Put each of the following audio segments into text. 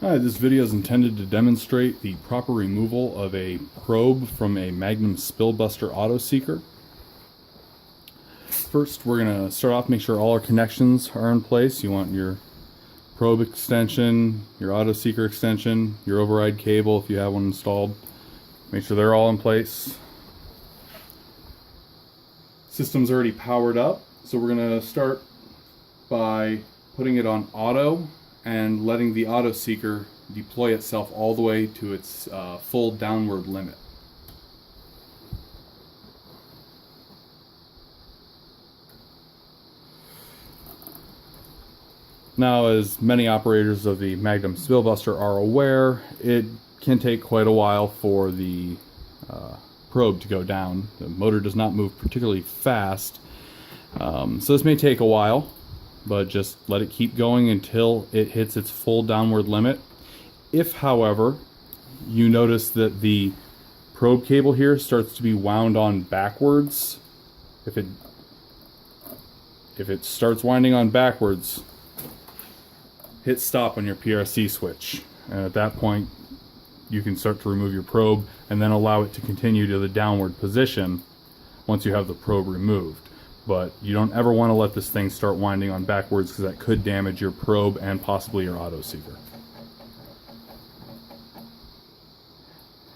Hi, this video is intended to demonstrate the proper removal of a probe from a Magnum Spillbuster auto seeker. First, we're going to start off, make sure all our connections are in place. You want your probe extension, your auto seeker extension, your override cable if you have one installed. Make sure they're all in place. System's already powered up, so we're going to start by putting it on auto and letting the auto seeker deploy itself all the way to its full downward limit. Now, as many operators of the Magnum Spillbuster are aware, it can take quite a while for the probe to go down. The motor does not move particularly fast, so this may take a while, but just let it keep going until it hits its full downward limit. If, however, you notice that the probe cable here starts to be wound on backwards, if it starts winding on backwards, hit stop on your PRC switch. And at that point, you can start to remove your probe and then allow it to continue to the downward position once you have the probe removed. But you don't ever want to let this thing start winding on backwards, because that could damage your probe and possibly your auto seeker.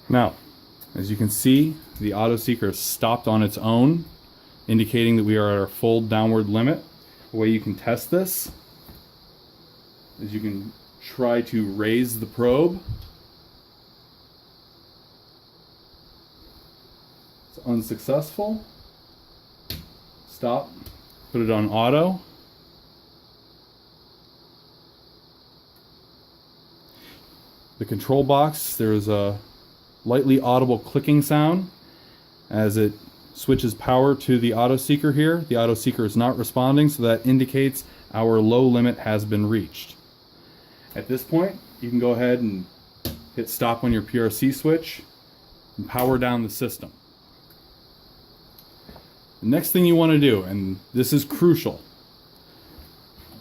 Now, as you can see, the auto seeker is stopped on its own, indicating that we are at our full downward limit. The way you can test this is you can try to raise the probe. It's unsuccessful. Stop, put it on auto. The control box, there's a lightly audible clicking sound as it switches power to the auto seeker here. The auto seeker is not responding, so that indicates our low limit has been reached. At this point, you can go ahead and hit stop on your PRC switch and power down the system. The next thing you want to do, and this is crucial,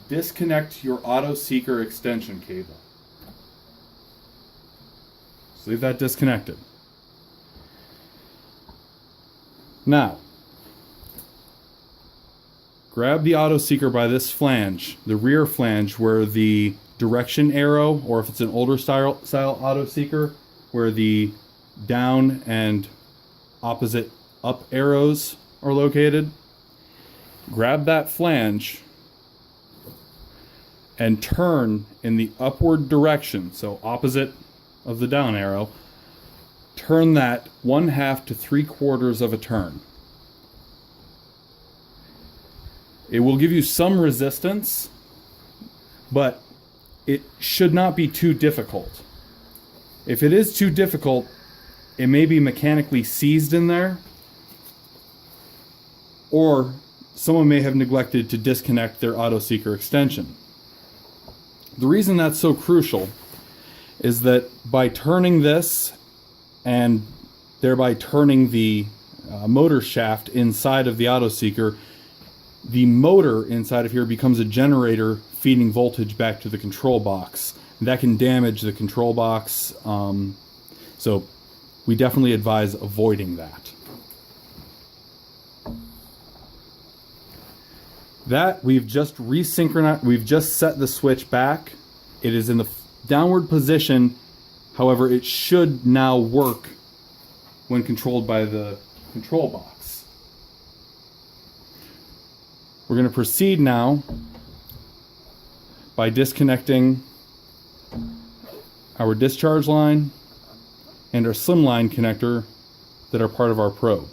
disconnect your auto seeker extension cable. Just leave that disconnected. Now, grab the auto seeker by this flange, the rear flange where the direction arrow, or if it's an older style auto seeker, where the down and opposite up arrows are located. Grab that flange and turn in the upward direction, so opposite of the down arrow. Turn that 1/2 to 3/4 of a turn. It will give you some resistance, but it should not be too difficult. If it is too difficult, it may be mechanically seized in there, or someone may have neglected to disconnect their auto seeker extension. The reason that's so crucial is that by turning this and thereby turning the motor shaft inside of the auto seeker, the motor inside of here becomes a generator feeding voltage back to the control box. That can damage the control box, so we definitely advise avoiding that. That we've just resynchronized, we've just set the switch back. It is in the downward position. However, it should now work when controlled by the control box. We're going to proceed now by disconnecting our discharge line and our slim line connector that are part of our probe.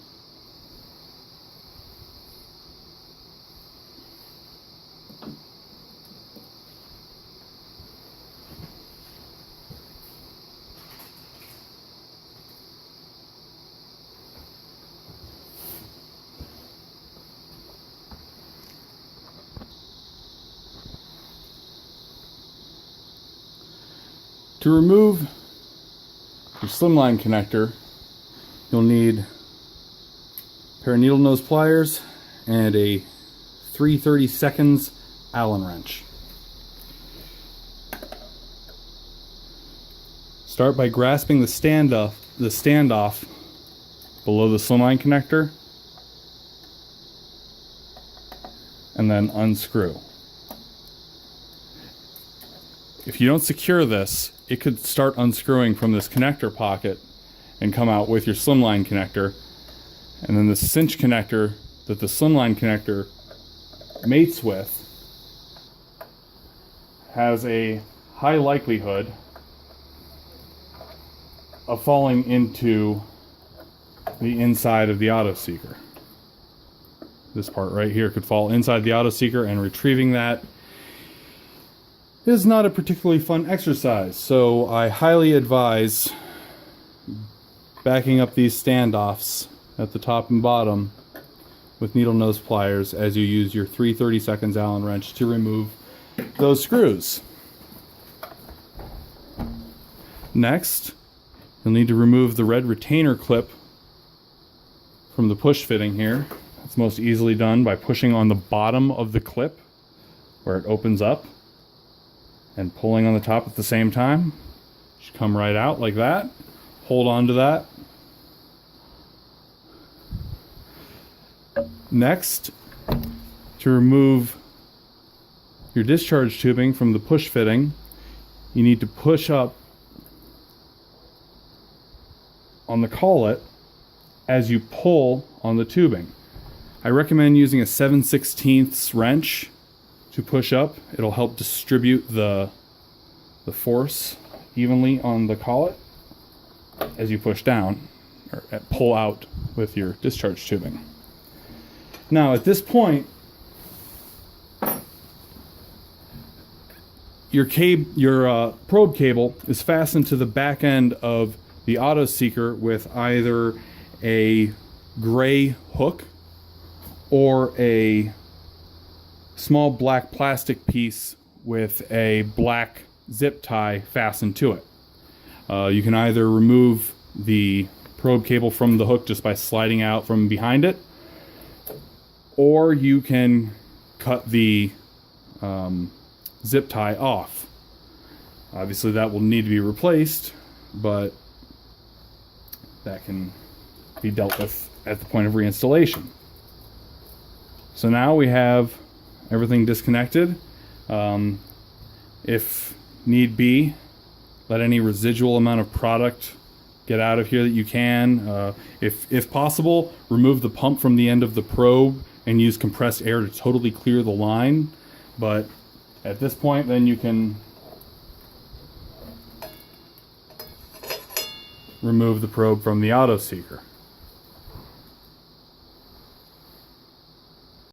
To remove your slimline connector, you'll need a pair of needle nose pliers and a 3/32 Allen wrench. Start by grasping the standoff below the slimline connector, and then unscrew. If you don't secure this, it could start unscrewing from this connector pocket and come out with your slimline connector, and then the cinch connector that the slimline connector mates with has a high likelihood of falling into the inside of the auto seeker. This part right here could fall inside the auto seeker, and retrieving that is not a particularly fun exercise. So I highly advise backing up these standoffs at the top and bottom with needle nose pliers as you use your 3/32 Allen wrench to remove those screws. Next, you'll need to remove the red retainer clip from the push fitting here. It's most easily done by pushing on the bottom of the clip where it opens up and pulling on the top at the same time. It should come right out like that. Hold on to that. Next, to remove your discharge tubing from the push fitting, you need to push up on the collet as you pull on the tubing. I recommend using a 7/16 wrench to push up. It'll help distribute the force evenly on the collet as you push down or pull out with your discharge tubing. Now at this point, your probe cable is fastened to the back end of the auto seeker with either a gray hook or a small black plastic piece with a black zip tie fastened to it. You can either remove the probe cable from the hook just by sliding out from behind it, or you can cut the zip tie off. Obviously that will need to be replaced, but that can be dealt with at the point of reinstallation. So now we have everything disconnected. If need be, let any residual amount of product get out of here that you can. If possible, remove the pump from the end of the probe and use compressed air to totally clear the line. But at this point, then you can remove the probe from the auto seeker.